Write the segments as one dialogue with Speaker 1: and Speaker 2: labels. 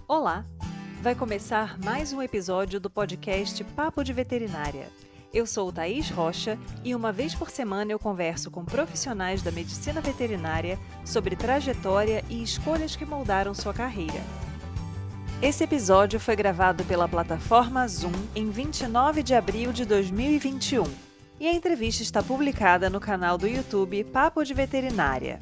Speaker 1: Olá! Vai começar mais um episódio do podcast Papo de Veterinária. Eu sou Thaís Rocha e uma vez por semana eu converso com profissionais da medicina veterinária sobre trajetória e escolhas que moldaram sua carreira. Esse episódio foi gravado pela plataforma Zoom em 29 de abril de 2021 e a entrevista está publicada no canal do YouTube Papo de Veterinária.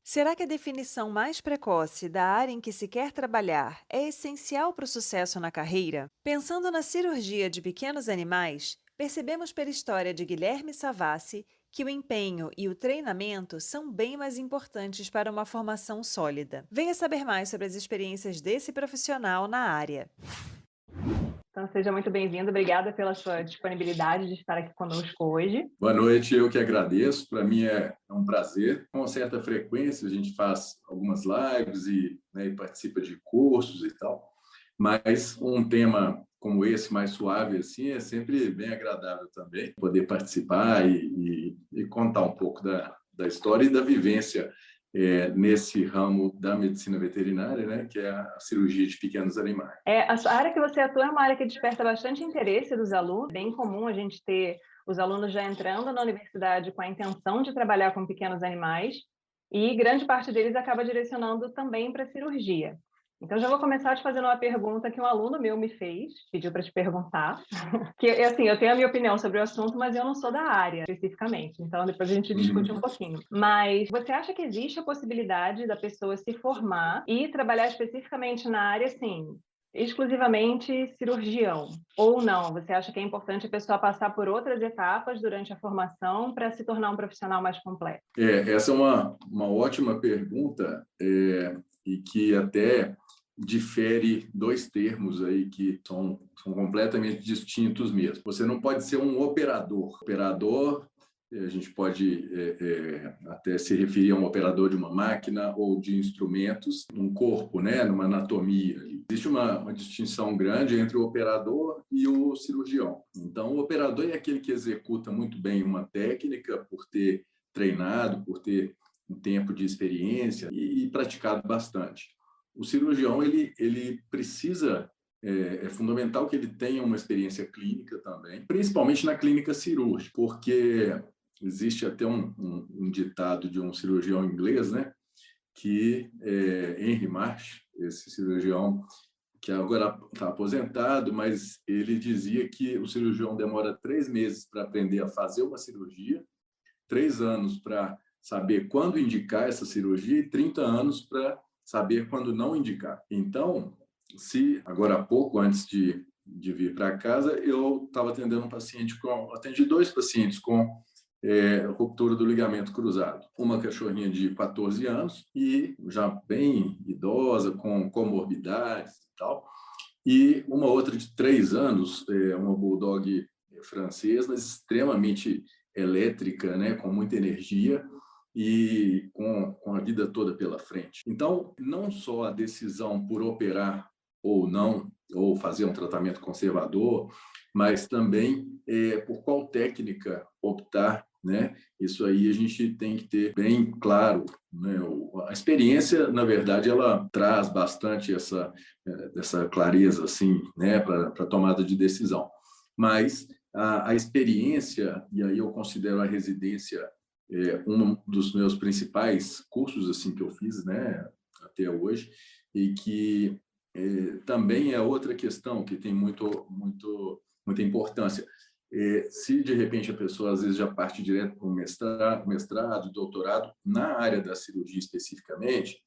Speaker 1: Será que a definição mais precoce da área em que se quer trabalhar é essencial para o sucesso na carreira? Pensando na cirurgia de pequenos animais, percebemos pela história de Guilherme Savassi que o empenho e o treinamento são bem mais importantes para uma formação sólida. Venha saber mais sobre as experiências desse profissional na área.
Speaker 2: Então, seja muito bem-vindo. Obrigada pela sua disponibilidade de estar aqui conosco hoje.
Speaker 3: Boa noite, eu que agradeço. Para mim é um prazer. Com certa frequência, a gente faz algumas lives e participa de cursos e tal, mas um tema como esse, mais suave assim, é sempre bem agradável também, poder participar e contar um pouco da história e da vivência nesse ramo da medicina veterinária, né, que é a cirurgia de pequenos animais.
Speaker 2: A área que você atua é uma área que desperta bastante interesse dos alunos. É bem comum a gente ter os alunos já entrando na universidade com a intenção de trabalhar com pequenos animais e grande parte deles acaba direcionando também para a cirurgia. Então, já vou começar te fazendo uma pergunta que um aluno meu me fez, pediu para te perguntar, que, assim, eu tenho a minha opinião sobre o assunto, mas eu não sou da área, especificamente, então depois a gente discute um pouquinho. Mas você acha que existe a possibilidade da pessoa se formar e trabalhar especificamente na área, assim, exclusivamente cirurgião? Ou não? Você acha que é importante a pessoa passar por outras etapas durante a formação para se tornar um profissional mais completo?
Speaker 3: Essa é uma ótima pergunta e que até difere dois termos aí que são completamente distintos mesmo. Você não pode ser um operador. Operador, a gente pode até se referir a um operador de uma máquina ou de instrumentos, num corpo, né, numa anatomia. Existe uma distinção grande entre o operador e o cirurgião. Então, o operador é aquele que executa muito bem uma técnica por ter treinado, por ter um tempo de experiência e praticado bastante. O cirurgião, ele precisa, é fundamental que ele tenha uma experiência clínica também, principalmente na clínica cirúrgica, porque existe até um ditado de um cirurgião inglês, né, que Henry Marsh, esse cirurgião que agora está aposentado, mas ele dizia que o cirurgião demora 3 meses para aprender a fazer uma cirurgia, 3 anos para saber quando indicar essa cirurgia e 30 anos para saber quando não indicar. Então, se agora há pouco, antes de vir para casa, eu estava atendendo atendi 2 pacientes com ruptura do ligamento cruzado. Uma cachorrinha de 14 anos e já bem idosa, com comorbidades e tal, e uma outra de 3 anos, uma bulldog francesa, mas extremamente elétrica, né, com muita energia e com a vida toda pela frente. Então, não só a decisão por operar ou não, ou fazer um tratamento conservador, mas também por qual técnica optar, né? Isso aí a gente tem que ter bem claro, né? A experiência, na verdade, ela traz bastante essa clareza, assim, né, para a tomada de decisão. Mas a experiência, e aí eu considero a residência um dos meus principais cursos assim que eu fiz, né, até hoje, e que também é outra questão que tem muita importância. Se de repente a pessoa às vezes já parte direto para um mestrado, doutorado na área da cirurgia especificamente,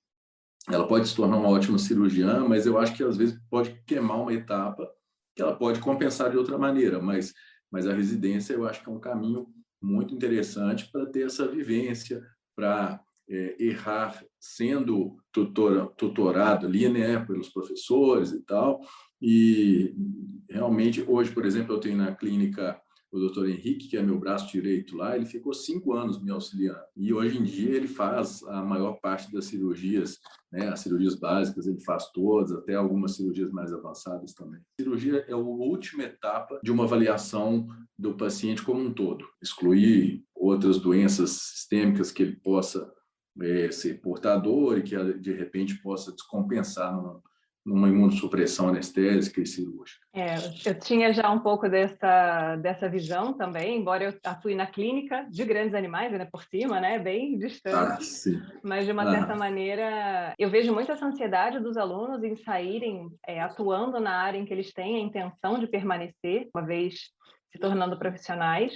Speaker 3: ela pode se tornar uma ótima cirurgiã, mas eu acho que às vezes pode queimar uma etapa que ela pode compensar de outra maneira, mas a residência eu acho que é um caminho muito interessante para ter essa vivência, para errar sendo tutorado ali, né, pelos professores e tal. E realmente hoje, por exemplo, eu tenho na clínica o doutor Henrique, que é meu braço direito lá, ele ficou 5 anos me auxiliando. E hoje em dia ele faz a maior parte das cirurgias, né, as cirurgias básicas ele faz todas, até algumas cirurgias mais avançadas também. A cirurgia é a última etapa de uma avaliação do paciente como um todo. Excluir outras doenças sistêmicas que ele possa ser portador e que, de repente, possa descompensar numa imunossupressão anestésica e cirúrgica.
Speaker 2: Eu tinha já um pouco dessa visão também, embora eu atue na clínica de grandes animais, né, por cima, né, bem distante.
Speaker 3: Sim.
Speaker 2: Mas, de uma certa maneira, eu vejo muito essa ansiedade dos alunos em saírem atuando na área em que eles têm a intenção de permanecer, uma vez se tornando profissionais.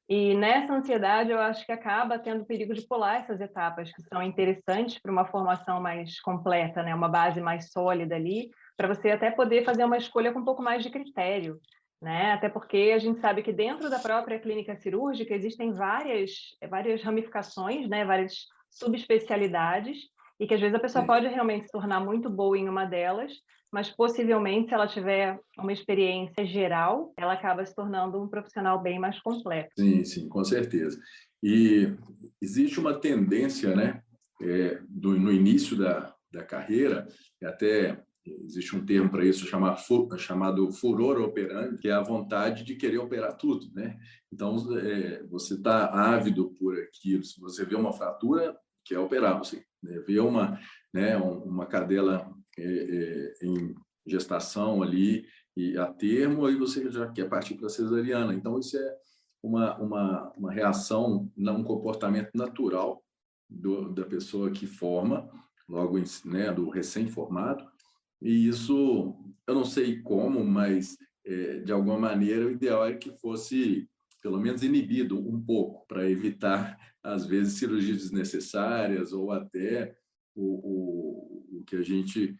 Speaker 2: E nessa ansiedade, eu acho que acaba tendo o perigo de pular essas etapas que são interessantes para uma formação mais completa, né? Uma base mais sólida ali, para você até poder fazer uma escolha com um pouco mais de critério, né? Até porque a gente sabe que dentro da própria clínica cirúrgica existem várias ramificações, né? Várias subespecialidades, e que às vezes a pessoa pode realmente se tornar muito boa em uma delas, mas possivelmente, se ela tiver uma experiência geral, ela acaba se tornando um profissional bem mais completo.
Speaker 3: Sim, com certeza. E existe uma tendência, né, no início da carreira, até existe um termo para isso chamado furor operandi, que é a vontade de querer operar tudo, né? Então, você está ávido por aquilo. Se você vê uma fratura, quer operar. Você vê uma cadela em gestação ali e a termo, aí você já quer partir para a cesariana. Então, isso é uma reação, um comportamento natural da pessoa que forma, logo, né, do recém-formado. E isso, eu não sei como, mas, de alguma maneira, o ideal é que fosse, pelo menos, inibido um pouco, para evitar, às vezes, cirurgias desnecessárias ou até o que a gente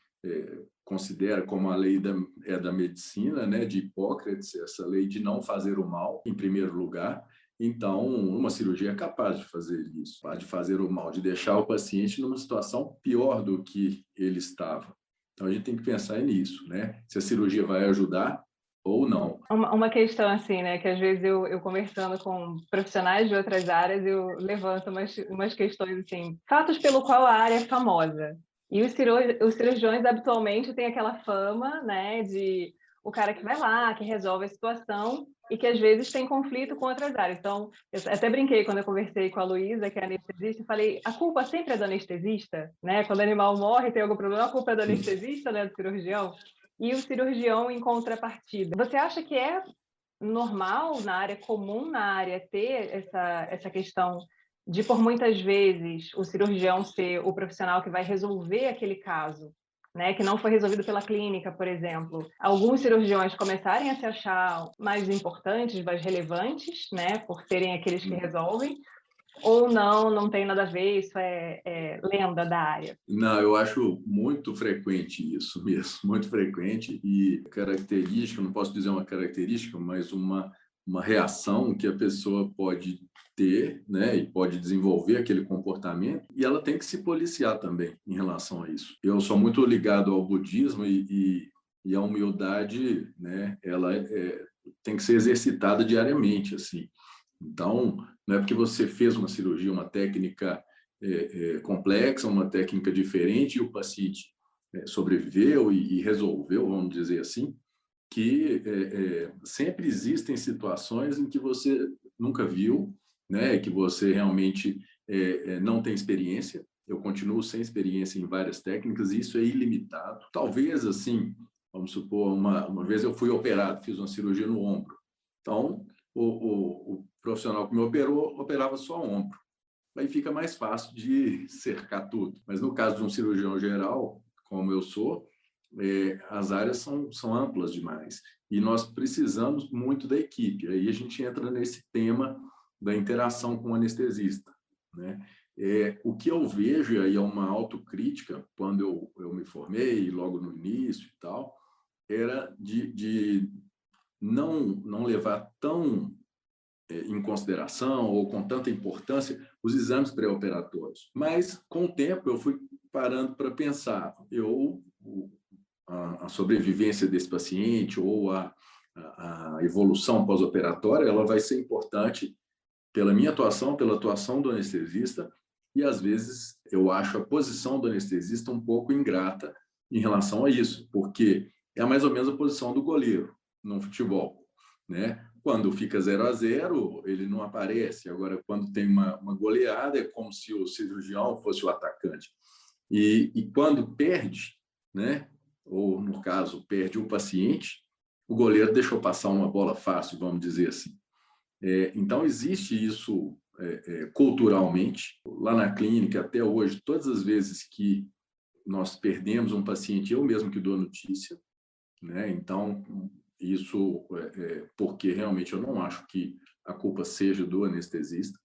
Speaker 3: considera como a lei da medicina, né, de Hipócrates, essa lei de não fazer o mal, em primeiro lugar. Então, uma cirurgia é capaz de fazer isso, de fazer o mal, de deixar o paciente numa situação pior do que ele estava. Então, a gente tem que pensar nisso, né? Se a cirurgia vai ajudar ou não.
Speaker 2: Uma questão assim, né, que às vezes eu conversando com profissionais de outras áreas, eu levanto umas questões assim, fatos pelo qual a área é famosa. E os cirurgiões habitualmente têm aquela fama, né, de o cara que vai lá, que resolve a situação e que às vezes tem conflito com outras áreas. Então, eu até brinquei quando eu conversei com a Luísa, que é anestesista, e falei, a culpa sempre é do anestesista, né? Quando o animal morre, tem algum problema, a culpa é do anestesista, né, do cirurgião. E o cirurgião em contrapartida. Você acha que é normal na área comum, na área, ter essa questão de, por muitas vezes, o cirurgião ser o profissional que vai resolver aquele caso, né, que não foi resolvido pela clínica, por exemplo? Alguns cirurgiões começarem a se achar mais importantes, mais relevantes, né, por serem aqueles que resolvem, ou não tem nada a ver, isso é lenda da área?
Speaker 3: Não, eu acho muito frequente isso mesmo, muito frequente, e característica, não posso dizer uma característica, mas uma reação que a pessoa pode ter, né, e pode desenvolver aquele comportamento, e ela tem que se policiar também em relação a isso. Eu sou muito ligado ao budismo e a humildade, né, ela tem que ser exercitada diariamente, assim. Então, não é porque você fez uma cirurgia, uma técnica complexa, uma técnica diferente, e o paciente sobreviveu e resolveu, vamos dizer assim, que sempre existem situações em que você nunca viu, né, que você realmente não tem experiência. Eu continuo sem experiência em várias técnicas, e isso é ilimitado. Talvez, assim, vamos supor, uma vez eu fui operado, fiz uma cirurgia no ombro. Então, o profissional que me operou, operava só o ombro. Aí fica mais fácil de cercar tudo. Mas no caso de um cirurgião geral, como eu sou, as áreas são amplas demais. E nós precisamos muito da equipe. Aí a gente entra nesse tema da interação com o anestesista, né? O que eu vejo, e aí é uma autocrítica, quando eu me formei, logo no início e tal, era de não levar tão em consideração ou com tanta importância os exames pré-operatórios. Mas, com o tempo, eu fui parando para pensar, a sobrevivência desse paciente ou a evolução pós-operatória, ela vai ser importante pela minha atuação, pela atuação do anestesista, e, às vezes, eu acho a posição do anestesista um pouco ingrata em relação a isso, porque é mais ou menos a posição do goleiro no futebol, né? Quando fica 0-0, ele não aparece. Agora, quando tem uma goleada, é como se o cirurgião fosse o atacante. E quando perde, né? Ou, no caso, perde o paciente, o goleiro deixou passar uma bola fácil, vamos dizer assim. Então, existe isso culturalmente. Lá na clínica, até hoje, todas as vezes que nós perdemos um paciente, eu mesmo que dou notícia, né? Então, isso porque realmente eu não acho que a culpa seja do anestesista.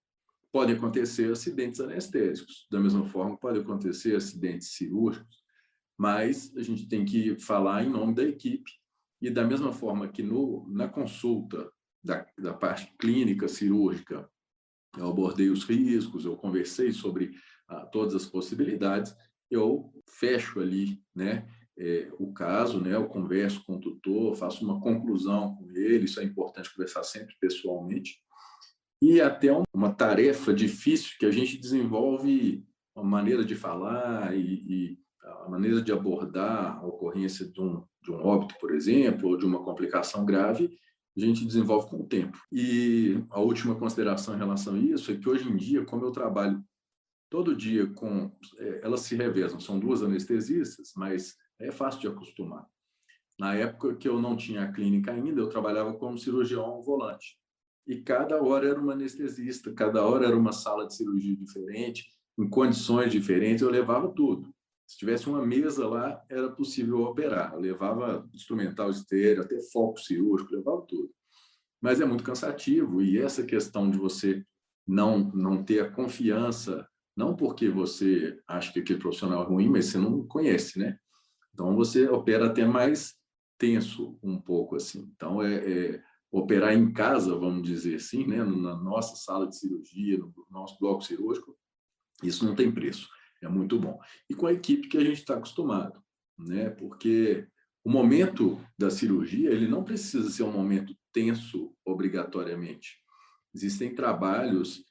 Speaker 3: Pode acontecer acidentes anestésicos, da mesma forma pode acontecer acidentes cirúrgicos, mas a gente tem que falar em nome da equipe. E da mesma forma que na consulta da parte clínica cirúrgica, eu abordei os riscos, eu conversei sobre todas as possibilidades, eu fecho ali, né, o caso, né, eu converso com o tutor, faço uma conclusão com ele, isso é importante conversar sempre pessoalmente, e até uma tarefa difícil que a gente desenvolve uma maneira de falar e a maneira de abordar a ocorrência de um óbito, por exemplo, ou de uma complicação grave, a gente desenvolve com o tempo. E a última consideração em relação a isso é que hoje em dia, como eu trabalho todo dia com... elas se revezam, são duas anestesistas, mas é fácil de acostumar. Na época que eu não tinha a clínica ainda, eu trabalhava como cirurgião volante. E cada hora era uma anestesista, cada hora era uma sala de cirurgia diferente, em condições diferentes, eu levava tudo. Se tivesse uma mesa lá, era possível operar. Eu levava instrumental estéreo, até foco cirúrgico, levava tudo. Mas é muito cansativo, e essa questão de você não ter a confiança, não porque você acha que aquele profissional é ruim, mas você não conhece, né? Então, você opera até mais tenso um pouco, assim. Então, operar em casa, vamos dizer assim, né? Na nossa sala de cirurgia, no nosso bloco cirúrgico, isso não tem preço. É muito bom. E com a equipe que a gente está acostumado, né? Porque o momento da cirurgia, ele não precisa ser um momento tenso, obrigatoriamente. Existem trabalhos,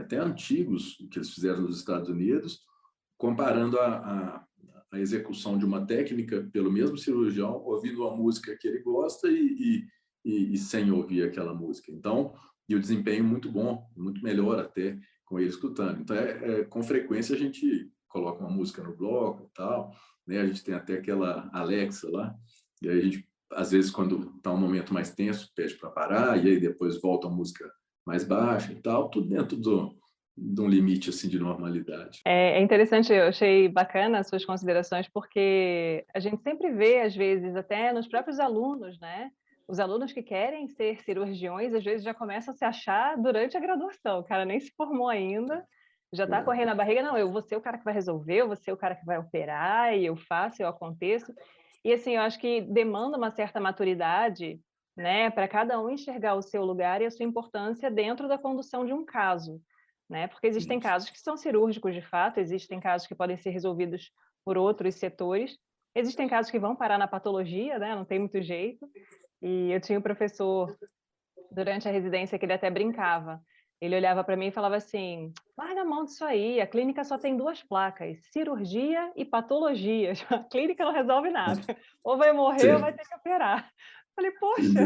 Speaker 3: até antigos, que eles fizeram nos Estados Unidos, comparando a execução de uma técnica pelo mesmo cirurgião, ouvindo uma música que ele gosta e sem ouvir aquela música. Então, e o desempenho muito bom, muito melhor até com ele escutando. Então, com frequência a gente coloca uma música no bloco e tal, né? A gente tem até aquela Alexa lá, e aí a gente, às vezes, quando está um momento mais tenso, pede para parar, e aí depois volta a música mais baixa e tal, tudo dentro de um limite assim de normalidade.
Speaker 2: É interessante, eu achei bacana as suas considerações, porque a gente sempre vê, às vezes, até nos próprios alunos, né? Os alunos que querem ser cirurgiões, às vezes já começam a se achar durante a graduação. O cara nem se formou ainda, já está correndo a barriga. Não, eu vou ser o cara que vai resolver, eu vou ser o cara que vai operar, e eu faço, eu aconteço. E assim, eu acho que demanda uma certa maturidade, né, para cada um enxergar o seu lugar e a sua importância dentro da condução de um caso, né? Porque existem casos que são cirúrgicos de fato, existem casos que podem ser resolvidos por outros setores, existem casos que vão parar na patologia, né? Não tem muito jeito. E eu tinha um professor durante a residência que ele até brincava. Ele olhava para mim e falava assim: larga a mão disso aí, a clínica só tem duas placas, cirurgia e patologia. A clínica não resolve nada. Ou vai morrer ou vai ter que operar. Falei, poxa,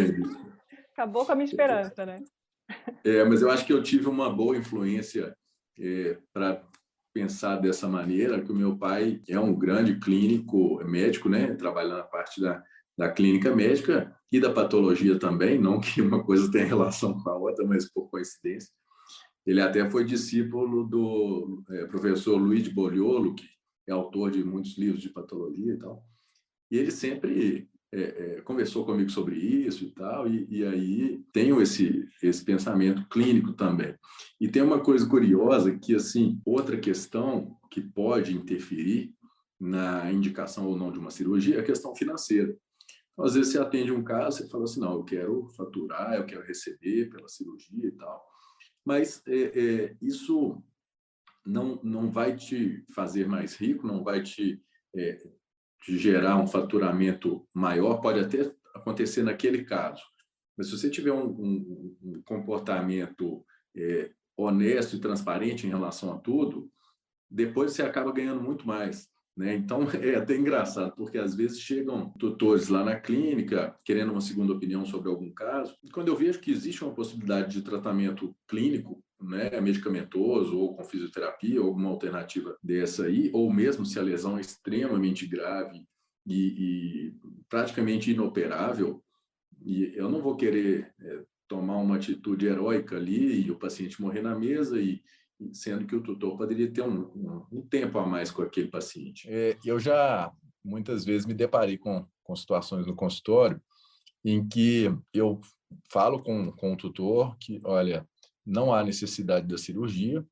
Speaker 2: acabou com a minha esperança, né?
Speaker 3: Mas eu acho que eu tive uma boa influência para pensar dessa maneira, que o meu pai é um grande clínico médico, né? Trabalhando na parte da clínica médica e da patologia também, não que uma coisa tenha relação com a outra, mas por coincidência. Ele até foi discípulo do professor Luiz de Boliolo, que é autor de muitos livros de patologia e tal. E ele sempre conversou comigo sobre isso e tal, e aí tenho esse pensamento clínico também. E tem uma coisa curiosa que, assim, outra questão que pode interferir na indicação ou não de uma cirurgia é a questão financeira. Então, às vezes você atende um caso, você fala assim, não, eu quero faturar, eu quero receber pela cirurgia e tal. Mas isso não vai te fazer mais rico, não vai te gerar um faturamento maior, pode até acontecer naquele caso. Mas se você tiver um comportamento honesto e transparente em relação a tudo, depois você acaba ganhando muito mais. né? Então, é até engraçado, porque às vezes chegam tutores lá na clínica querendo uma segunda opinião sobre algum caso. E quando eu vejo que existe uma possibilidade de tratamento clínico, né, medicamentoso ou com fisioterapia, ou alguma alternativa dessa aí, ou mesmo se a lesão é extremamente grave e praticamente inoperável, e eu não vou querer tomar uma atitude heróica ali e o paciente morrer na mesa, sendo que o tutor poderia ter um tempo a mais com aquele paciente. Eu já, muitas vezes, me deparei com situações no consultório em que eu falo com o tutor que, olha, não há necessidade da cirurgia,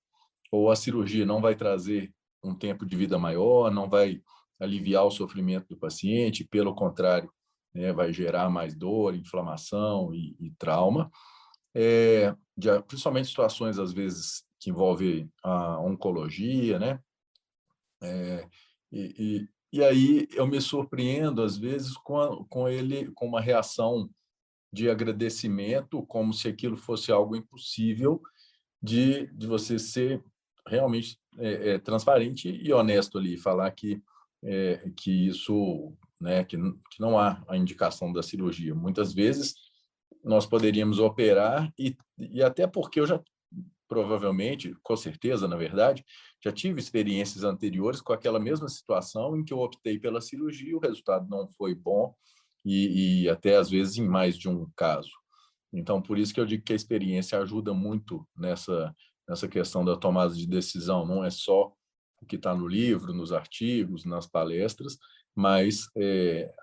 Speaker 3: ou a cirurgia não vai trazer um tempo de vida maior, não vai aliviar o sofrimento do paciente, pelo contrário, né, vai gerar mais dor, inflamação e trauma. Principalmente situações, às vezes, que envolvem a oncologia, né? E aí eu me surpreendo, às vezes, com ele, com uma reação de agradecimento, como se aquilo fosse algo impossível de você ser realmente transparente e honesto ali, falar que isso, né, que não há a indicação da cirurgia. Muitas vezes nós poderíamos operar e até porque eu já provavelmente, com certeza, na verdade, já tive experiências anteriores com aquela mesma situação em que eu optei pela cirurgia, o resultado não foi bom e até às vezes em mais de um caso. Então, por isso que eu digo que a experiência ajuda muito nessa questão da tomada de decisão. Não é só o que está no livro, nos artigos, nas palestras, mas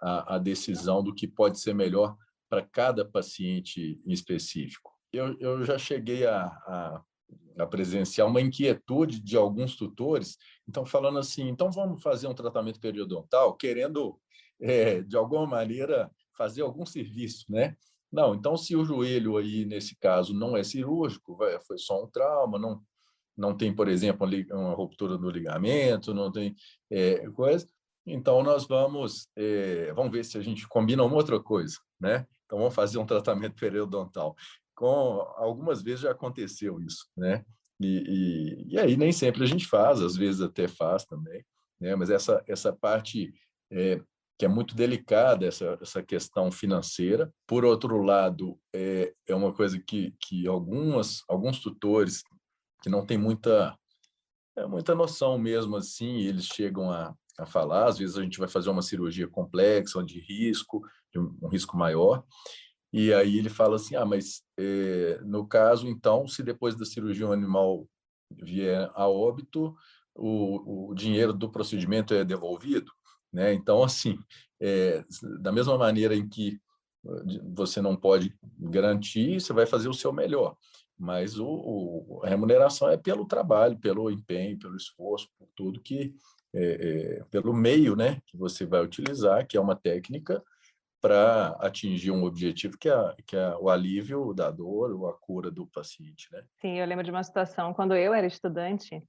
Speaker 3: a decisão do que pode ser melhor para cada paciente em específico. Eu já cheguei a presenciar uma inquietude de alguns tutores, então falando assim, então vamos fazer um tratamento periodontal, querendo, de alguma maneira, fazer algum serviço, né? Não, então se o joelho aí, nesse caso, não é cirúrgico, foi só um trauma, não tem, por exemplo, uma ruptura do ligamento, não tem coisa, então nós vamos ver se a gente combina uma outra coisa, né? Então vamos fazer um tratamento periodontal. Algumas vezes já aconteceu isso, né? E aí nem sempre a gente faz, às vezes até faz também, né? Mas essa parte que é muito delicada, essa questão financeira. Por outro lado, é uma coisa que alguns tutores que não têm muita noção mesmo assim, eles chegam a falar, às vezes a gente vai fazer uma cirurgia complexa, de risco, de um risco maior, e aí ele fala assim, mas no caso, então, se depois da cirurgia um animal vier a óbito, o dinheiro do procedimento é devolvido, né? Então, assim, da mesma maneira em que você não pode garantir, você vai fazer o seu melhor, mas a remuneração é pelo trabalho, pelo empenho, pelo esforço, por tudo pelo meio, né, que você vai utilizar, que é uma técnica para atingir um objetivo que é o alívio da dor ou a cura do paciente, né?
Speaker 2: Sim, eu lembro de uma situação quando eu era estudante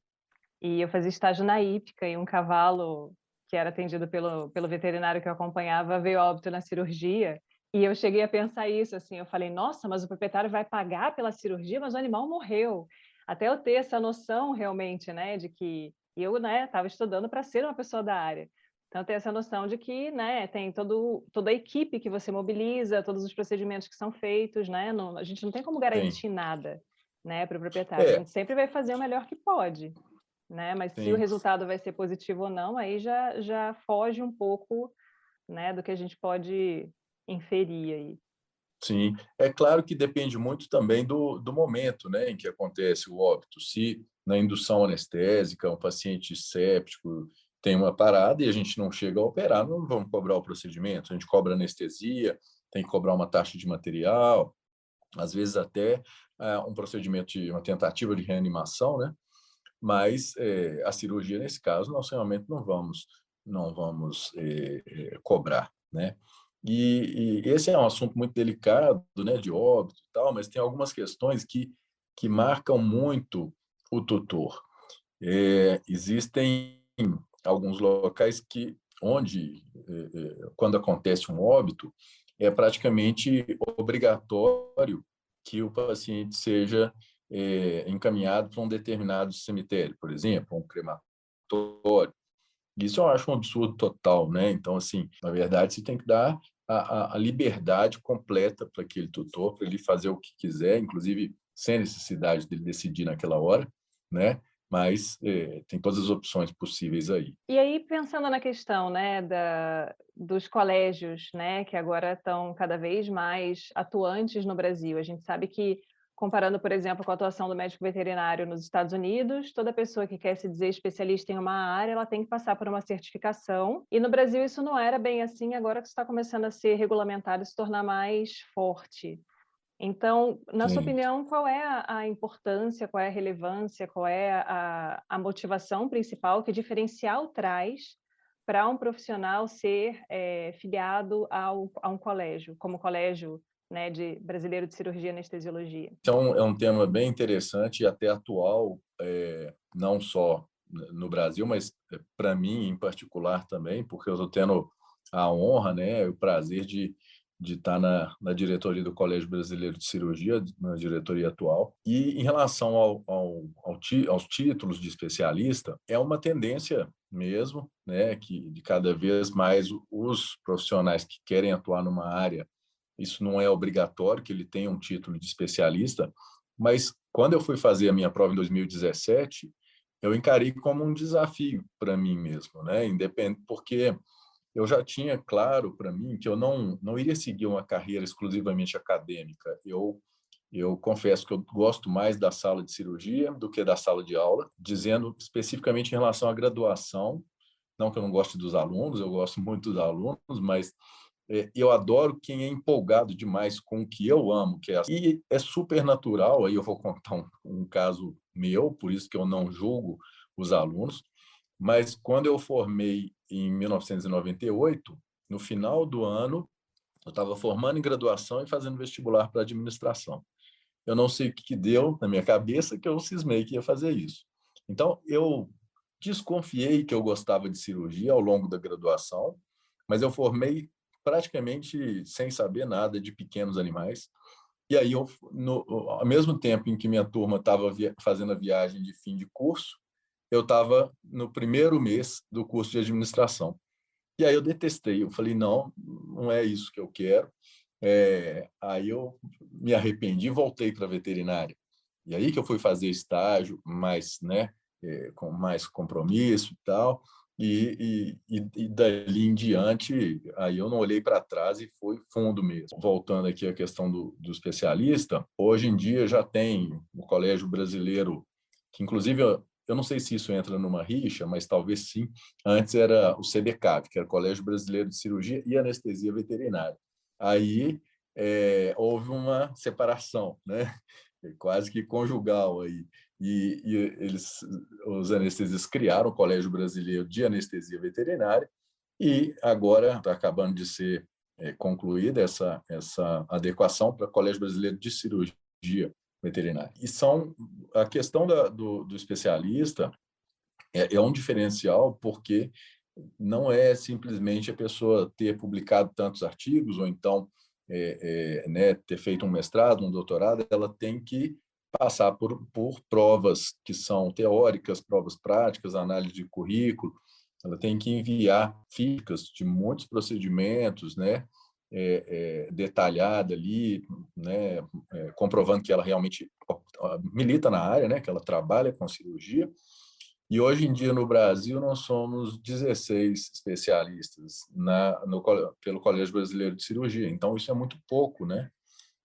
Speaker 2: e eu fazia estágio na hípica e um cavalo que era atendido pelo veterinário que eu acompanhava veio a óbito na cirurgia e eu cheguei a pensar isso, assim, eu falei, nossa, mas o proprietário vai pagar pela cirurgia, mas o animal morreu. Até eu ter essa noção realmente, né, de que eu, né, estava estudando para ser uma pessoa da área. Então, ter essa noção de que, né, tem toda a equipe que você mobiliza, todos os procedimentos que são feitos, né, a gente não tem como
Speaker 3: Sim.
Speaker 2: garantir nada, né, para o proprietário. A gente sempre vai fazer o melhor que pode, né, mas se o
Speaker 3: Sim.
Speaker 2: resultado vai ser positivo ou não, aí já foge um pouco, né, do que a gente pode inferir aí.
Speaker 3: Sim, é claro que depende muito também do momento, né, em que acontece o óbito. Se na indução anestésica, um paciente séptico tem uma parada e a gente não chega a operar, não vamos cobrar o procedimento, a gente cobra anestesia, tem que cobrar uma taxa de material, às vezes até um procedimento, uma tentativa de reanimação, né? Mas a cirurgia, nesse caso, nós realmente não vamos cobrar, né? E esse é um assunto muito delicado, né, de óbito e tal, mas tem algumas questões que marcam muito o tutor. Existem alguns locais onde, quando acontece um óbito, é praticamente obrigatório que o paciente seja encaminhado para um determinado cemitério, por exemplo, um crematório. Isso eu acho um absurdo total, né? Então, assim, na verdade, você tem que dar a liberdade completa para aquele tutor, para ele fazer o que quiser, inclusive sem necessidade dele decidir naquela hora, né? Mas tem todas as opções possíveis aí.
Speaker 2: E aí, pensando na questão, né, dos colégios, né, que agora estão cada vez mais atuantes no Brasil. A gente sabe que, comparando, por exemplo, com a atuação do médico veterinário nos Estados Unidos, toda pessoa que quer se dizer especialista em uma área, ela tem que passar por uma certificação. E no Brasil isso não era bem assim, agora que está começando a ser regulamentado e se tornar mais forte. Então, na sua
Speaker 3: Sim.
Speaker 2: opinião, qual é a importância, qual é a relevância, qual é a motivação principal que diferencial traz para um profissional ser filiado a um colégio, como o Colégio, né, Brasileiro de Cirurgia e Anestesiologia?
Speaker 3: Então, é um tema bem interessante e até atual, não só no Brasil, mas para mim em particular também, porque eu estou tendo a honra, né, o prazer de estar na diretoria do Colégio Brasileiro de Cirurgia, na diretoria atual. E em relação aos títulos de especialista, é uma tendência mesmo, né, que de cada vez mais os profissionais que querem atuar numa área, isso não é obrigatório que ele tenha um título de especialista, mas quando eu fui fazer a minha prova em 2017, eu encarei como um desafio para mim mesmo, né? Independente, porque eu já tinha claro para mim que eu não iria seguir uma carreira exclusivamente acadêmica. Eu confesso que eu gosto mais da sala de cirurgia do que da sala de aula, dizendo especificamente em relação à graduação, não que eu não goste dos alunos, eu gosto muito dos alunos, mas eu adoro quem é empolgado demais com o que eu amo, que é e é super natural. Aí eu vou contar um caso meu, por isso que eu não julgo os alunos. Mas quando eu formei em 1998, no final do ano, eu estava formando em graduação e fazendo vestibular para administração. Eu não sei o que deu na minha cabeça que eu cismei que ia fazer isso. Então, eu desconfiei que eu gostava de cirurgia ao longo da graduação, mas eu formei praticamente sem saber nada de pequenos animais. E aí, ao mesmo tempo em que minha turma estava fazendo a viagem de fim de curso, eu estava no primeiro mês do curso de administração. E aí eu detestei, eu falei, não, não é isso que eu quero. Aí eu me arrependi e voltei para a veterinária. E aí que eu fui fazer estágio, mais, né, com mais compromisso e tal. E dali em diante, aí eu não olhei para trás e foi fundo mesmo. Voltando aqui à questão do especialista, hoje em dia já tem o Colégio Brasileiro, que inclusive eu não sei se isso entra numa rixa, mas talvez sim. Antes era o CBCAV, que era o Colégio Brasileiro de Cirurgia e Anestesia Veterinária. Aí houve uma separação, né? Quase que conjugal aí. E os anestesistas criaram o Colégio Brasileiro de Anestesia Veterinária e agora está acabando de ser concluída essa adequação para o Colégio Brasileiro de Cirurgia Veterinária. E a questão do especialista é um diferencial porque não é simplesmente a pessoa ter publicado tantos artigos ou então né, ter feito um mestrado, um doutorado, ela tem que passar por provas que são teóricas, provas práticas, análise de currículo, ela tem que enviar fichas de muitos procedimentos, né, detalhada ali, né, comprovando que ela realmente milita na área, né, que ela trabalha com cirurgia. E hoje em dia, no Brasil, nós somos 16 especialistas pelo Colégio Brasileiro de Cirurgia. Então, isso é muito pouco, né?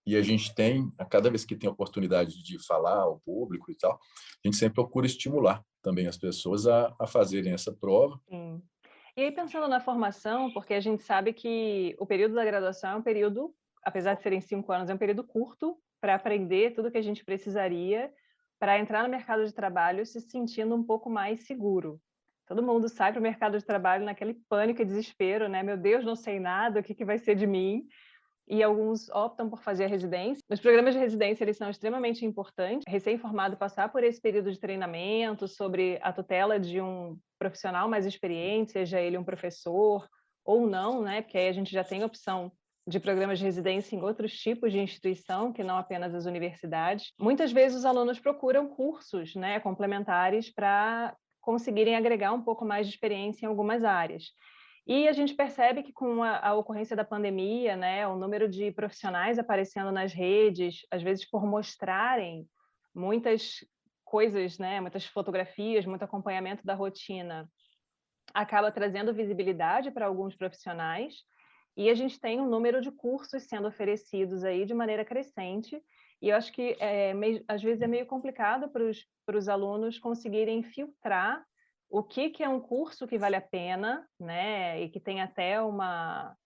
Speaker 3: E a gente tem, a cada vez que tem oportunidade de falar ao público e tal, a gente sempre procura estimular também as pessoas a fazerem essa prova.
Speaker 2: Sim. E aí, pensando na formação, porque a gente sabe que o período da graduação é um período, apesar de serem 5 anos, é um período curto para aprender tudo que a gente precisaria para entrar no mercado de trabalho se sentindo um pouco mais seguro. Todo mundo sai para o mercado de trabalho naquele pânico e desespero, né? Meu Deus, não sei nada, o que vai ser de mim? E alguns optam por fazer a residência. Os programas de residência eles são extremamente importantes. Recém-formado passar por esse período de treinamento sobre a tutela de um profissional mais experiente, seja ele um professor ou não, né? Porque aí a gente já tem opção de programas de residência em outros tipos de instituição, que não apenas as universidades. Muitas vezes os alunos procuram cursos, né, complementares para conseguirem agregar um pouco mais de experiência em algumas áreas. E a gente percebe que com a ocorrência da pandemia, né, o número de profissionais aparecendo nas redes, às vezes por mostrarem muitas coisas, né, muitas fotografias, muito acompanhamento da rotina, acaba trazendo visibilidade para alguns profissionais, e a gente tem um número de cursos sendo oferecidos aí de maneira crescente, e eu acho que às vezes é meio complicado para os alunos conseguirem filtrar o que é um curso que vale a pena, né, e que tem até uma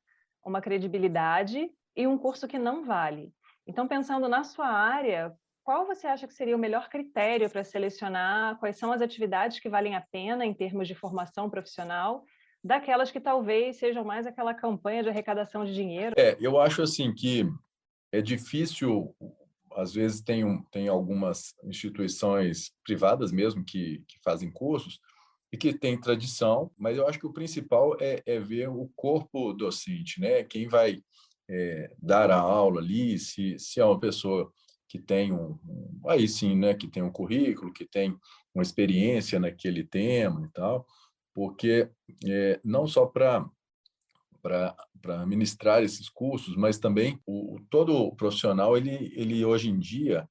Speaker 2: credibilidade, e um curso que não vale. Então, pensando na sua área, qual você acha que seria o melhor critério para selecionar quais são as atividades que valem a pena em termos de formação profissional, daquelas que talvez sejam mais aquela campanha de arrecadação de dinheiro?
Speaker 3: Eu acho assim que é difícil, às vezes tem algumas instituições privadas mesmo que fazem cursos e que têm tradição, mas eu acho que o principal é ver o corpo docente, né? Quem vai dar a aula ali, se é uma pessoa que tem aí sim, né? Que tem um currículo, que tem uma experiência naquele tema e tal, porque não só para ministrar esses cursos, mas também todo profissional ele hoje em dia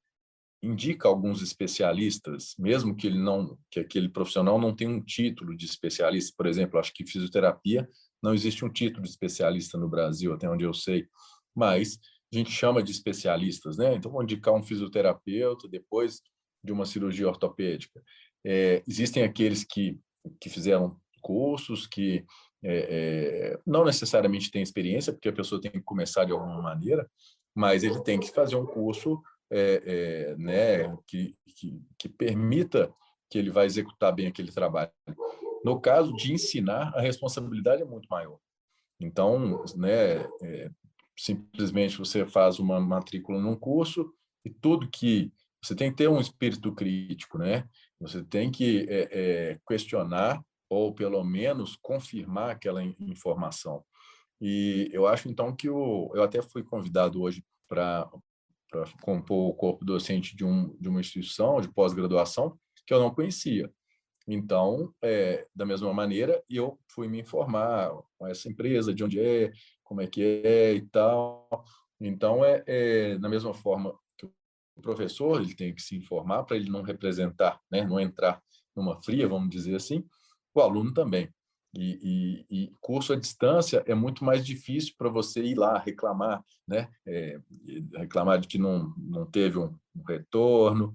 Speaker 3: indica alguns especialistas, mesmo que aquele profissional não tenha um título de especialista. Por exemplo, acho que fisioterapia não existe um título de especialista no Brasil, até onde eu sei, mas a gente chama de especialistas, né? Então, vou indicar um fisioterapeuta depois de uma cirurgia ortopédica. Existem aqueles que fizeram cursos, que não necessariamente têm experiência, porque a pessoa tem que começar de alguma maneira, mas ele tem que fazer um curso né, que permita que ele vai executar bem aquele trabalho. No caso de ensinar, a responsabilidade é muito maior. Então, né, simplesmente você faz uma matrícula num curso e tudo que você tem que ter um espírito crítico, né? Você tem que questionar ou pelo menos confirmar aquela informação. E eu acho então que eu até fui convidado hoje para compor o corpo docente de uma instituição de pós-graduação que eu não conhecia. Então, da mesma maneira, eu fui me informar com essa empresa, de onde é, como é que é e tal. Então, da mesma forma que o professor ele tem que se informar para ele não representar, né, não entrar numa fria, vamos dizer assim, o aluno também. E curso à distância é muito mais difícil para você ir lá reclamar, né? Reclamar de que não teve um retorno,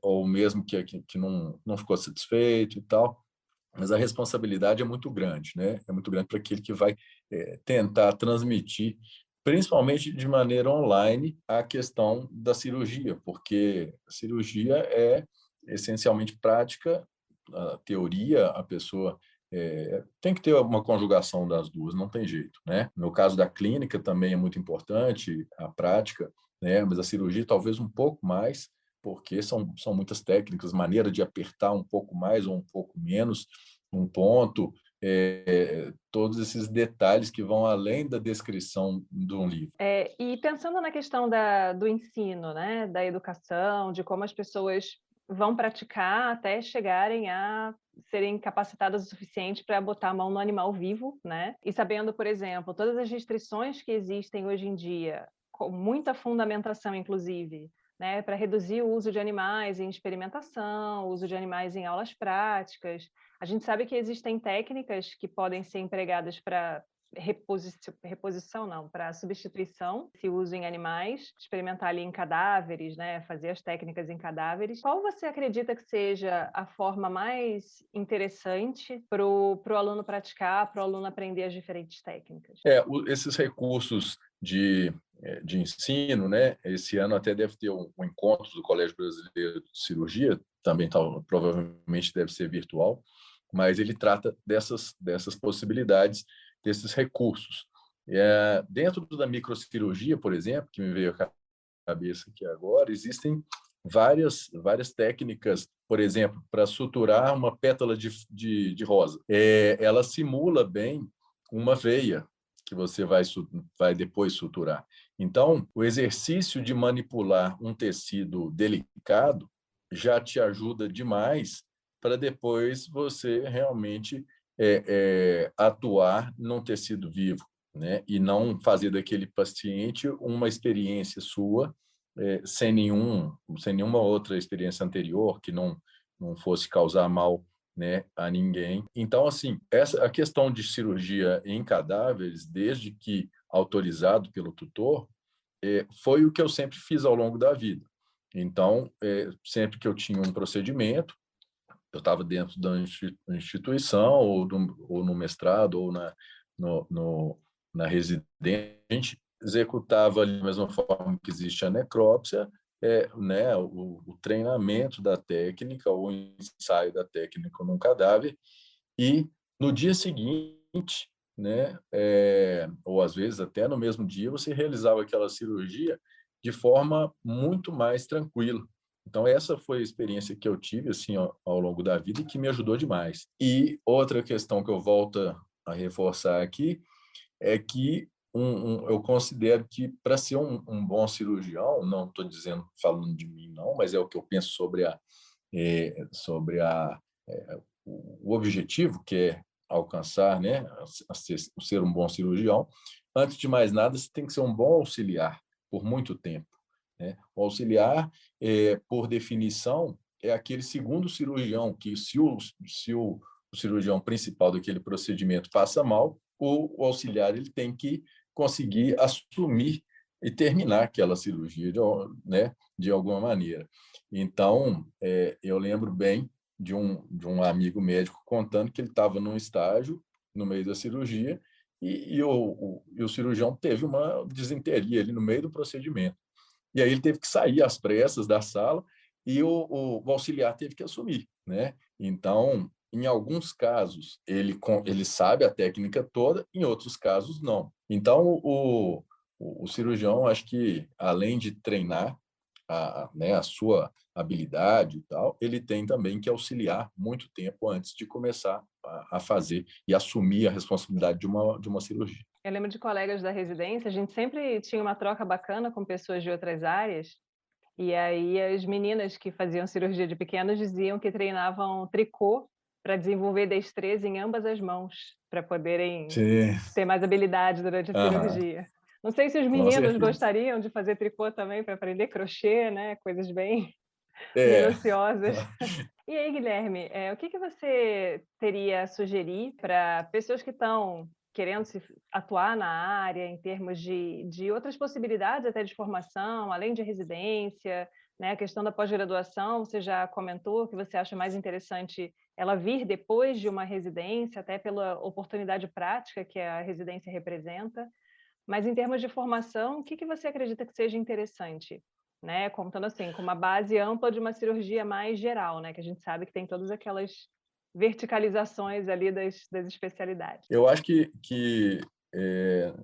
Speaker 3: ou mesmo que não ficou satisfeito e tal. Mas a responsabilidade é muito grande, né? É muito grande para aquele que vai tentar transmitir, principalmente de maneira online, a questão da cirurgia, porque a cirurgia é essencialmente prática, a teoria, a pessoa tem que ter uma conjugação das duas, não tem jeito, né? No caso da clínica também é muito importante a prática, né? Mas a cirurgia talvez um pouco mais, porque são muitas técnicas, maneira de apertar um pouco mais ou um pouco menos um ponto, todos esses detalhes que vão além da descrição de um livro.
Speaker 2: E pensando na questão do ensino, né, da educação, de como as pessoas vão praticar até chegarem a serem capacitadas o suficiente para botar a mão no animal vivo, né? E sabendo, por exemplo, todas as restrições que existem hoje em dia, com muita fundamentação, inclusive, né, para reduzir o uso de animais em experimentação, o uso de animais em aulas práticas. A gente sabe que existem técnicas que podem ser empregadas para reposição não, para substituição, se uso em animais, experimentar ali em cadáveres, né, fazer as técnicas em cadáveres. Qual você acredita que seja a forma mais interessante para o aluno praticar, para o aluno aprender as diferentes técnicas?
Speaker 3: Esses recursos de ensino, né? Esse ano até deve ter um encontro do Colégio Brasileiro de Cirurgia, também provavelmente deve ser virtual, mas ele trata dessas possibilidades, desses recursos. Dentro da microcirurgia, por exemplo, que me veio à cabeça aqui agora, existem várias técnicas, por exemplo, para suturar uma pétala de rosa. Ela simula bem uma veia que você vai depois suturar. Então, o exercício de manipular um tecido delicado já te ajuda demais para depois você realmente atuar num tecido vivo, né? E não fazer daquele paciente uma experiência sua, sem nenhuma outra experiência anterior que não fosse causar mal, né, a ninguém. Então, assim, a questão de cirurgia em cadáveres, desde que autorizado pelo tutor, foi o que eu sempre fiz ao longo da vida. Então, sempre que eu tinha um procedimento, eu estava dentro da instituição, ou no mestrado, ou na residente, executava ali da mesma forma que existe a necrópsia, né, o treinamento da técnica, o ensaio da técnica num cadáver, e no dia seguinte, né, ou às vezes até no mesmo dia, você realizava aquela cirurgia de forma muito mais tranquila. Então, essa foi a experiência que eu tive assim ao longo da vida e que me ajudou demais. E outra questão que eu volto a reforçar aqui é que eu considero que para ser um bom cirurgião, não estou dizendo, falando de mim não, mas é o que eu penso sobre o objetivo, que é alcançar, né, ser um bom cirurgião. Antes de mais nada, você tem que ser um bom auxiliar por muito tempo, né? O auxiliar, por definição, é aquele segundo cirurgião que, se o cirurgião principal daquele procedimento passa mal, o auxiliar ele tem que conseguir assumir e terminar aquela cirurgia, né, de alguma maneira. Então, eu lembro bem de um amigo médico contando que ele estava num estágio no meio da cirurgia e o cirurgião teve uma disenteria ali no meio do procedimento. E aí ele teve que sair às pressas da sala e o auxiliar teve que assumir, né? Então, em alguns casos, ele sabe a técnica toda, em outros casos, não. Então, o cirurgião, acho que, além de treinar né, a sua habilidade e tal, ele tem também que auxiliar muito tempo antes de começar a fazer e assumir a responsabilidade de uma cirurgia.
Speaker 2: Eu lembro de colegas da residência, a gente sempre tinha uma troca bacana com pessoas de outras áreas, e aí as meninas que faziam cirurgia de pequenos diziam que treinavam tricô para desenvolver destreza em ambas as mãos, para poderem
Speaker 3: Sim.
Speaker 2: ter mais habilidade durante a
Speaker 3: Aham,
Speaker 2: cirurgia. Não sei se os
Speaker 3: com
Speaker 2: meninos
Speaker 3: certeza.
Speaker 2: gostariam de fazer tricô também para aprender crochê, né? Coisas bem
Speaker 3: É.
Speaker 2: minuciosas. E aí, Guilherme, o que que você teria a sugerir para pessoas que estão querendo atuar na área em termos de outras possibilidades até de formação, além de residência, né? A questão da pós-graduação, você já comentou que você acha mais interessante ela vir depois de uma residência, até pela oportunidade prática que a residência representa. Mas em termos de formação, o que que você acredita que seja interessante? Né, contando assim, com uma base ampla de uma cirurgia mais geral, né, que a gente sabe que tem todas aquelas verticalizações ali das especialidades.
Speaker 3: Eu acho que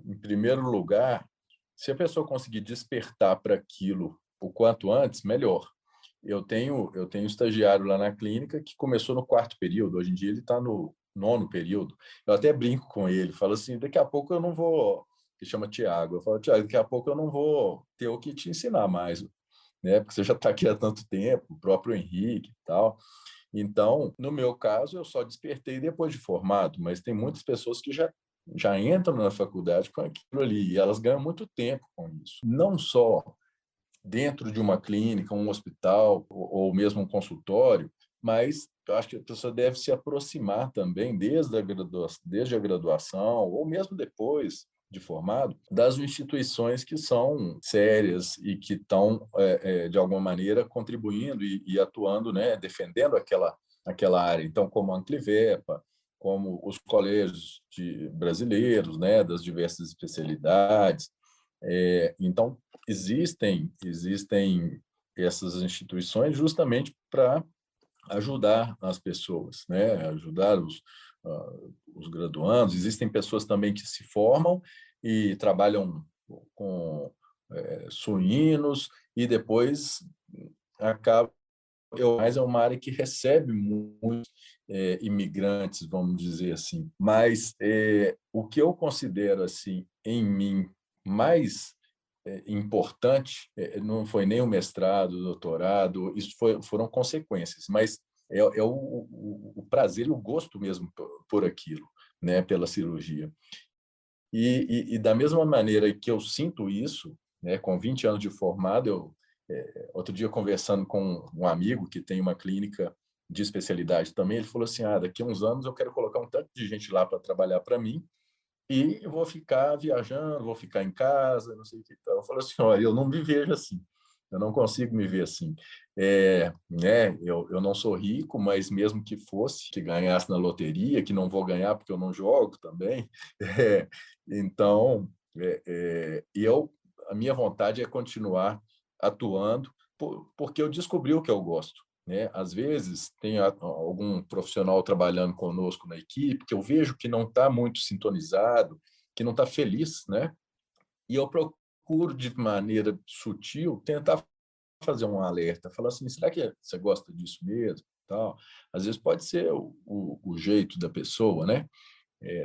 Speaker 3: em primeiro lugar, se a pessoa conseguir despertar para aquilo o quanto antes, melhor. Eu tenho um estagiário lá na clínica que começou no quarto período, hoje em dia ele está no nono período. Eu até brinco com ele, falo assim, daqui a pouco eu não vou, que chama Tiago, eu falo, Tiago, daqui a pouco eu não vou ter o que te ensinar mais, né? Porque você já está aqui há tanto tempo, o próprio Henrique e tal. Então, no meu caso, eu só despertei depois de formado, mas tem muitas pessoas que já entram na faculdade com aquilo ali, e elas ganham muito tempo com isso. Não só dentro de uma clínica, um hospital ou mesmo um consultório, mas eu acho que a pessoa deve se aproximar também, desde a graduação, ou mesmo depois de formado, das instituições que são sérias e que estão, de alguma maneira, contribuindo e atuando, né, defendendo aquela área. Então, como a Anclivepa, como os colégios brasileiros, né, das diversas especialidades. Então, existem essas instituições justamente para ajudar as pessoas, né? Ajudar os graduandos. Existem pessoas também que se formam e trabalham com suínos e depois acaba. Mas é uma área que recebe muitos imigrantes, vamos dizer assim. Mas o que eu considero assim em mim mais importante não foi nem o mestrado, o doutorado, isso foram consequências, mas
Speaker 4: é o prazer e o gosto mesmo por aquilo, né, pela cirurgia. E da mesma maneira que eu sinto isso, né, com 20 anos de formado, outro dia conversando com um amigo que tem uma clínica de especialidade também, ele falou assim, daqui a uns anos eu quero colocar um tanto de gente lá para trabalhar para mim e eu vou ficar viajando, vou ficar em casa, não sei o que tal. Eu falei assim, olha, eu não me vejo assim, eu não consigo me ver assim. Né, eu não sou rico, mas mesmo que fosse, que ganhasse na loteria, que não vou ganhar porque eu não jogo também, é, então, a minha vontade é continuar atuando, porque eu descobri o que eu gosto. Né? Às vezes, tem algum profissional trabalhando conosco na equipe que eu vejo que não está muito sintonizado, que não está feliz, né? E eu procuro, de maneira sutil, tentar fazer um alerta, falar assim, será que você gosta disso mesmo? Tal. Às vezes pode ser o jeito da pessoa, né?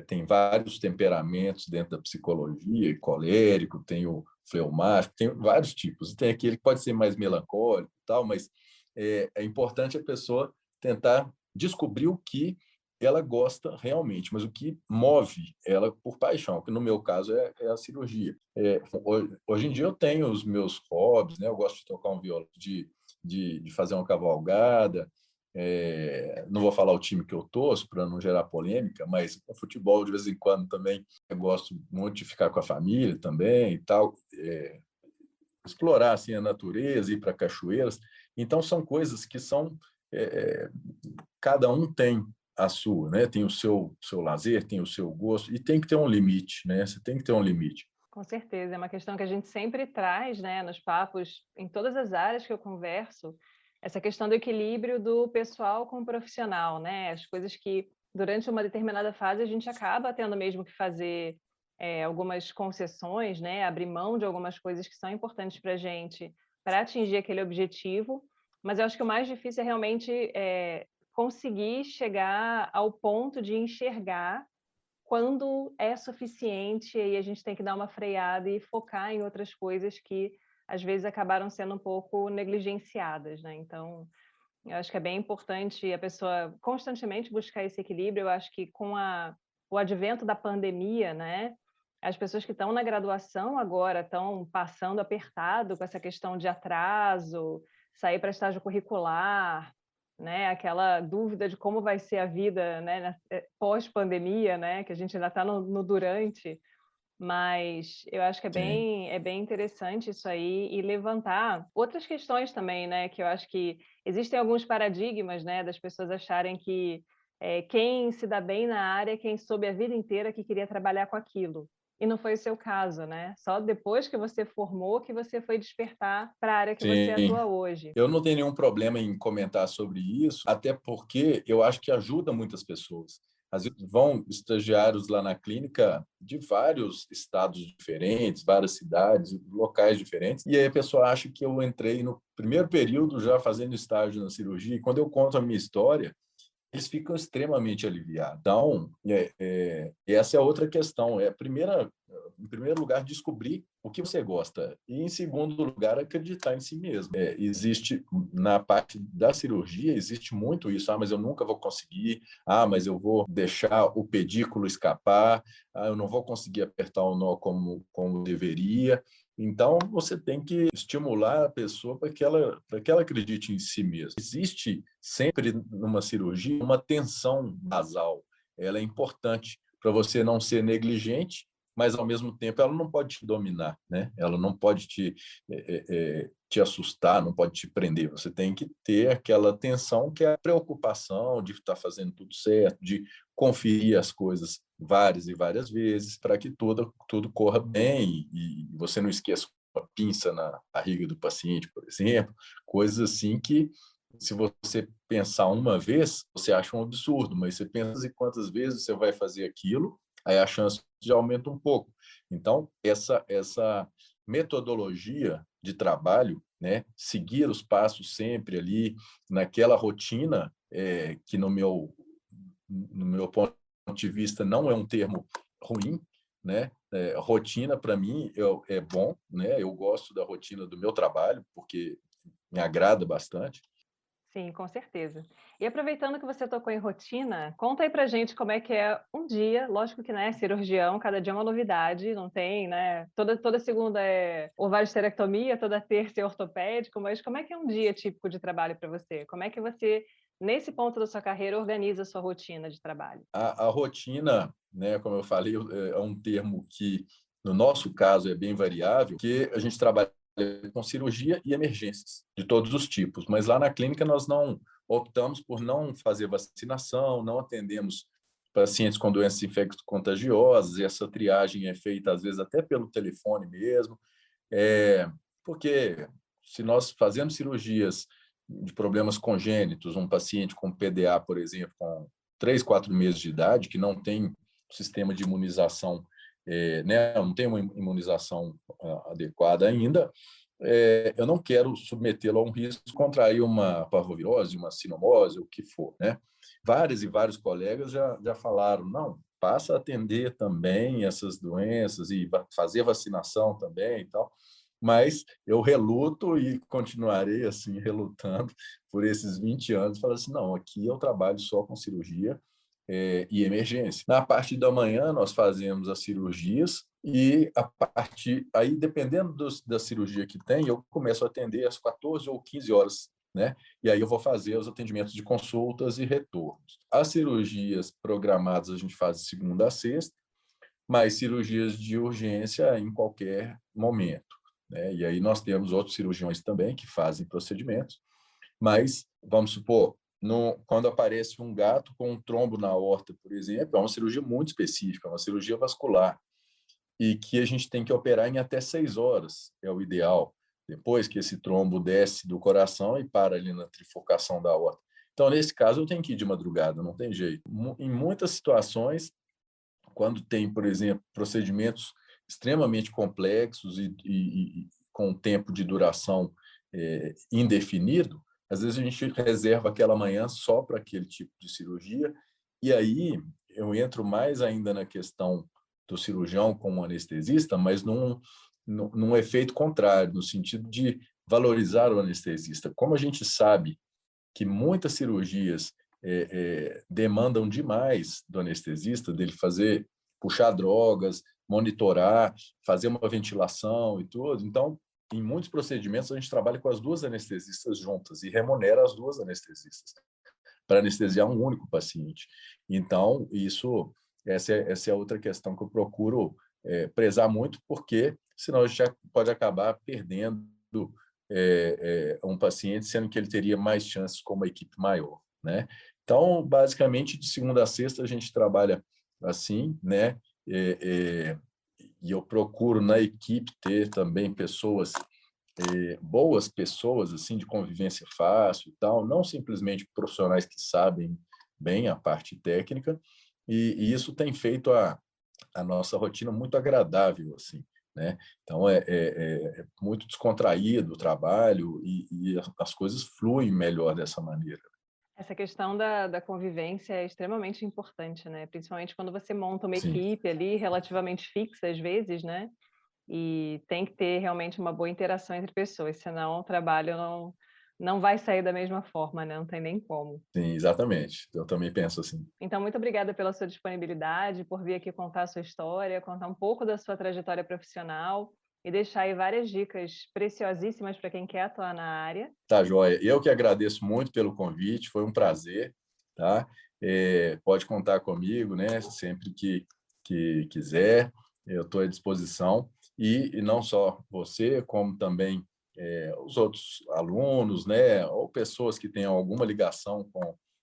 Speaker 4: Tem vários temperamentos dentro da psicologia, colérico, tem o fleumático, tem vários tipos. Tem aquele que pode ser mais melancólico, tal, mas é importante a pessoa tentar descobrir o que ela gosta realmente, mas o que move ela por paixão, que no meu caso é a cirurgia. Hoje em dia eu tenho os meus hobbies, né? Eu gosto de tocar um violão, de fazer uma cavalgada, não vou falar o time que eu torço para não gerar polêmica, mas o futebol de vez em quando também eu gosto muito de ficar com a família também e tal, explorar assim a natureza, ir para cachoeiras. Então são coisas que são cada um tem a sua, né? Tem o seu lazer, tem o seu gosto e tem que ter um limite, né? Você tem que ter um limite.
Speaker 2: Com certeza, é uma questão que a gente sempre traz, né, nos papos, em todas as áreas que eu converso, essa questão do equilíbrio do pessoal com o profissional, né? As coisas que, durante uma determinada fase, a gente acaba tendo mesmo que fazer algumas concessões, né? Abrir mão de algumas coisas que são importantes para a gente para atingir aquele objetivo, mas eu acho que o mais difícil é realmente conseguir chegar ao ponto de enxergar quando é suficiente, e a gente tem que dar uma freada e focar em outras coisas que às vezes acabaram sendo um pouco negligenciadas, né? Então, eu acho que é bem importante a pessoa constantemente buscar esse equilíbrio. Eu acho que com o advento da pandemia, né, as pessoas que estão na graduação agora estão passando apertado com essa questão de atraso, sair para estágio curricular, né, aquela dúvida de como vai ser a vida, né, pós-pandemia, né, que a gente ainda está no durante, mas eu acho que
Speaker 4: Sim.
Speaker 2: é bem interessante isso aí e levantar outras questões também, né, que eu acho que existem alguns paradigmas, né, das pessoas acharem que quem se dá bem na área é quem soube a vida inteira que queria trabalhar com aquilo. E não foi o seu caso, né? Só depois que você formou que você foi despertar para a área que você
Speaker 4: Sim.
Speaker 2: atua hoje.
Speaker 4: Eu não tenho nenhum problema em comentar sobre isso, até porque eu acho que ajuda muitas pessoas. Às vezes vão estagiários lá na clínica de vários estados diferentes, várias cidades, locais diferentes, e aí a pessoa acha que eu entrei no primeiro período já fazendo estágio na cirurgia, e quando eu conto a minha história, eles ficam extremamente aliviados. Então, essa é outra questão. Em primeiro lugar, descobrir o que você gosta. E, em segundo lugar, acreditar em si mesmo. Existe, na parte da cirurgia, existe muito isso. Mas eu nunca vou conseguir. Mas eu vou deixar o pedículo escapar. Eu não vou conseguir apertar o nó como deveria. Então, você tem que estimular a pessoa para que ela acredite em si mesma. Existe sempre numa cirurgia uma tensão basal. Ela é importante para você não ser negligente, mas ao mesmo tempo ela não pode te dominar, né? Ela não pode te assustar, não pode te prender. Você tem que ter aquela tensão que é a preocupação de estar fazendo tudo certo, de conferir as coisas várias e várias vezes para que tudo corra bem e você não esqueça uma pinça na barriga do paciente, por exemplo, coisas assim que se você pensar uma vez, você acha um absurdo, mas você pensa em quantas vezes você vai fazer aquilo, aí a chance já aumenta um pouco. Então, essa metodologia de trabalho, né, seguir os passos sempre ali naquela rotina, que no meu ponto de vista não é um termo ruim, né? Rotina para mim é bom, né? Eu gosto da rotina do meu trabalho porque me agrada bastante.
Speaker 2: Sim, com certeza. E aproveitando que você tocou em rotina, conta aí pra gente como é que é um dia, lógico que, né, cirurgião, cada dia é uma novidade, não tem, né, toda segunda é ovariosterectomia, toda terça é ortopédico, mas como é que é um dia típico de trabalho para você? Como é que você, nesse ponto da sua carreira, organiza a sua rotina de trabalho?
Speaker 4: A rotina, né, como eu falei, é um termo que, no nosso caso, é bem variável, que a gente trabalha com cirurgia e emergências de todos os tipos, mas lá na clínica nós não optamos por não fazer vacinação, não atendemos pacientes com doenças infecto-contagiosas, e essa triagem é feita às vezes até pelo telefone mesmo, porque se nós fazemos cirurgias de problemas congênitos, um paciente com PDA, por exemplo, com 3, 4 meses de idade, que não tem sistema de imunização, né, não tem uma imunização adequada ainda, eu não quero submetê-lo a um risco de contrair uma parvovirose, uma sinomose, o que for, né? Vários e vários colegas já falaram, não, passa a atender também essas doenças e fazer vacinação também e tal, mas eu reluto e continuarei assim relutando por esses 20 anos, falando assim, não, aqui eu trabalho só com cirurgia e emergência. Na parte da manhã, nós fazemos as cirurgias e aí, dependendo da cirurgia que tem, eu começo a atender às 14 ou 15 horas, né? E aí eu vou fazer os atendimentos de consultas e retornos. As cirurgias programadas a gente faz de segunda a sexta, mas cirurgias de urgência em qualquer momento, né? E aí nós temos outros cirurgiões também que fazem procedimentos, mas, vamos supor, quando aparece um gato com um trombo na aorta, por exemplo, é uma cirurgia muito específica, uma cirurgia vascular, e que a gente tem que operar em até 6 horas, é o ideal, depois que esse trombo desce do coração e para ali na trifurcação da aorta. Então, nesse caso, eu tenho que ir de madrugada, não tem jeito. Em muitas situações, quando tem, por exemplo, procedimentos extremamente complexos e com tempo de duração indefinido, às vezes a gente reserva aquela manhã só para aquele tipo de cirurgia, e aí eu entro mais ainda na questão do cirurgião como anestesista, mas num efeito contrário, no sentido de valorizar o anestesista. Como a gente sabe que muitas cirurgias demandam demais do anestesista, dele puxar drogas, monitorar, fazer uma ventilação e tudo. Então, em muitos procedimentos, a gente trabalha com as duas anestesistas juntas e remunera as duas anestesistas para anestesiar um único paciente. Então, essa é outra questão que eu procuro prezar muito, porque senão a gente já pode acabar perdendo um paciente, sendo que ele teria mais chances com uma equipe maior, né? Então, basicamente, de segunda a sexta, a gente trabalha assim, né? E eu procuro na equipe ter também boas pessoas, assim, de convivência fácil e tal, não simplesmente profissionais que sabem bem a parte técnica, e isso tem feito a nossa rotina muito agradável, assim, né? Então, é muito descontraído o trabalho e as coisas fluem melhor dessa maneira.
Speaker 2: Essa questão da convivência é extremamente importante, né? Principalmente quando você monta uma
Speaker 4: Sim.
Speaker 2: equipe ali relativamente fixa, às vezes, né? E tem que ter realmente uma boa interação entre pessoas, senão o trabalho não vai sair da mesma forma, né? Não tem nem como.
Speaker 4: Sim, exatamente. Eu também penso assim.
Speaker 2: Então, muito obrigada pela sua disponibilidade, por vir aqui contar a sua história, contar um pouco da sua trajetória profissional e deixar aí várias dicas preciosíssimas para quem quer atuar na área.
Speaker 4: Tá, joia. Eu que agradeço muito pelo convite, foi um prazer, tá? Pode contar comigo, né? Sempre que quiser, eu estou à disposição. E não só você, como também os outros alunos, né? Ou pessoas que tenham alguma ligação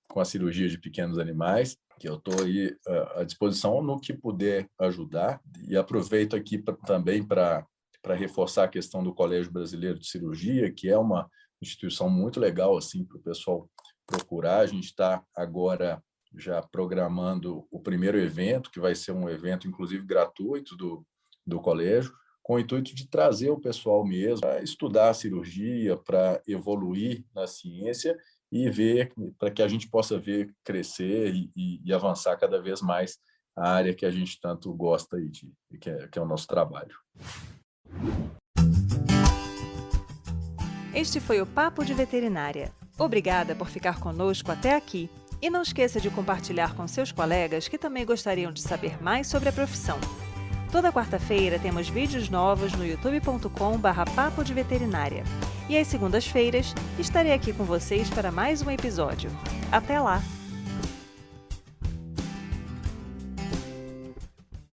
Speaker 4: com a cirurgia de pequenos animais, que eu estou aí à disposição no que puder ajudar. E aproveito aqui também para reforçar a questão do Colégio Brasileiro de Cirurgia, que é uma instituição muito legal assim para o pessoal procurar. A gente está agora já programando o primeiro evento, que vai ser um evento, inclusive, gratuito do colégio, com o intuito de trazer o pessoal mesmo para estudar a cirurgia, para evoluir na ciência e ver, para que a gente possa ver crescer e avançar cada vez mais a área que a gente tanto gosta aí que é o nosso trabalho.
Speaker 1: Este foi o Papo de Veterinária. Obrigada por ficar conosco até aqui. E não esqueça de compartilhar com seus colegas que também gostariam de saber mais sobre a profissão. Toda quarta-feira temos vídeos novos no youtube.com/papo de veterinária. E às segundas-feiras estarei aqui com vocês para mais um episódio. Até lá!